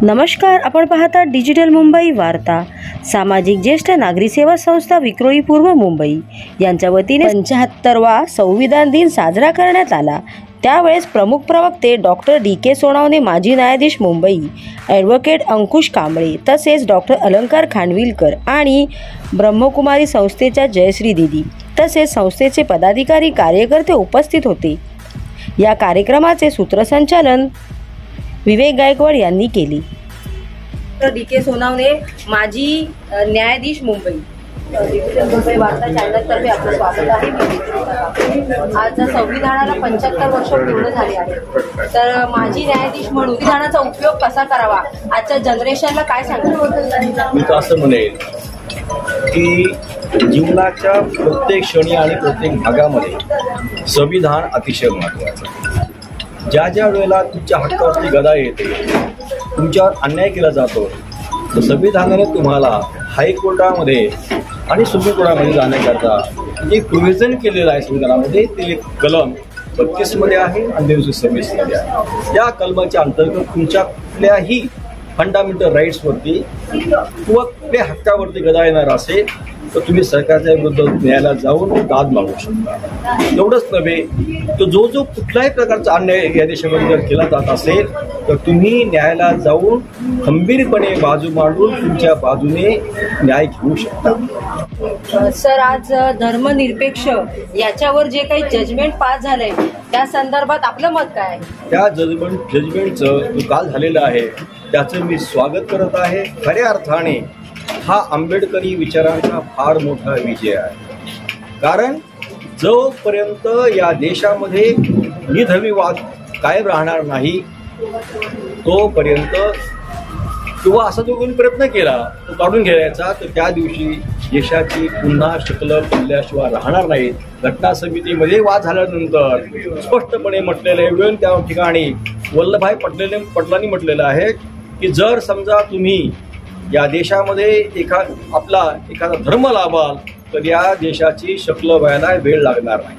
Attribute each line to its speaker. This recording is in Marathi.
Speaker 1: नमस्कार, आपण पाहता डिजिटल मुंबई वार्ता। सामाजिक ज्येष्ठ नागरी सेवा संस्था विक्रोळी पूर्व मुंबई यांच्या वतीने 75वा संविधान दिन साजरा करण्यात आला। त्यावेळेस प्रमुख प्रवक्ते डॉक्टर DK सोनावणे, माजी न्यायाधीश मुंबई, ॲडव्होकेट अंकुश कांबळे, तसेच डॉक्टर अलंकार खानविलकर आणि ब्रह्मकुमारी संस्थेच्या जयश्री दीदी तसेच संस्थेचे पदाधिकारी कार्यकर्ते उपस्थित होते। या कार्यक्रमाचे सूत्रसंचालन विवेक गायकवाड यांनी केली। DK सोनावणे, माजी न्यायाधीश मुंबई, मुंबई वार्ता चॅनलतर्फे आपलं स्वागत आहे। आज संविधानाला 75 वर्ष पूर्ण झाली आहे, तर माजी न्यायाधीश म्हणून संविधानाचा उपयोग कसा करावा आजच्या जनरेशनला काय सांगाल?
Speaker 2: मी तर असं म्हणेल की जीवनाच्या प्रत्येक क्षणी आणि प्रत्येक भागामध्ये संविधान अतिशय महत्त्वाचं आहे। ज्या ज्या वेळेला तुमच्या हक्कावरती गदा येते, तुमच्यावर अन्याय केला जातो, तर संविधानाने तुम्हाला हायकोर्टामध्ये आणि सुप्रीम कोर्टामध्ये जाण्याकरता जे प्रोव्हिजन केलेलं आहे संविधानामध्ये, ते कलम 32 मध्ये आहे आणि 226 मध्ये आहे। या कलमाच्या अंतर्गत तुमच्या कुठल्याही फंडामेंटल राईट्सवरती किंवा कुठल्या हक्कावरती गदा येणार असेल तर तुम्ही सरकारच्या विरुद्ध न्यायालयात जाऊन दाद मागू शकता। एवढंच नव्हे तर जो कुठल्याही प्रकारचा अन्याय या देशामध्ये जर केला जात असेल तर तुम्ही न्यायालयात जाऊन खंबीरपणे बाजू मांडून तुमच्या बाजूने न्याय घेऊ शकता।
Speaker 1: सर, आज धर्मनिरपेक्ष याच्यावर जे काही जजमेंट पास झालंय त्या संदर्भात आपलं मत काय?
Speaker 2: त्या जजमेंटचं जो काल झालेलं आहे त्याचं मी स्वागत करत आहे। खऱ्या अर्थाने हा आंबेडकरी विचारांचा फार मोठा विजय आहे, कारण जोपर्यंत या देशामध्ये निधर्मीवाद कायम राहणार नाही तोपर्यंत, किंवा असा जो कोणी प्रयत्न केला तो काढून घ्यायचा, तर त्या दिवशी देशाची पुन्हा शक्ल बदलल्याशिवाय राहणार नाही। घटना समितीमध्ये वाद झाल्यानंतर स्पष्टपणे म्हटलेलं आहे, वेळ त्या ठिकाणी वल्लभभाई पटेलांनी म्हटलेलं आहे की जर समजा तुम्ही या देशामध्ये एखादा धर्म लाभाल तर या देशाची शक्ल व्हायला वेळ लागणार नाही।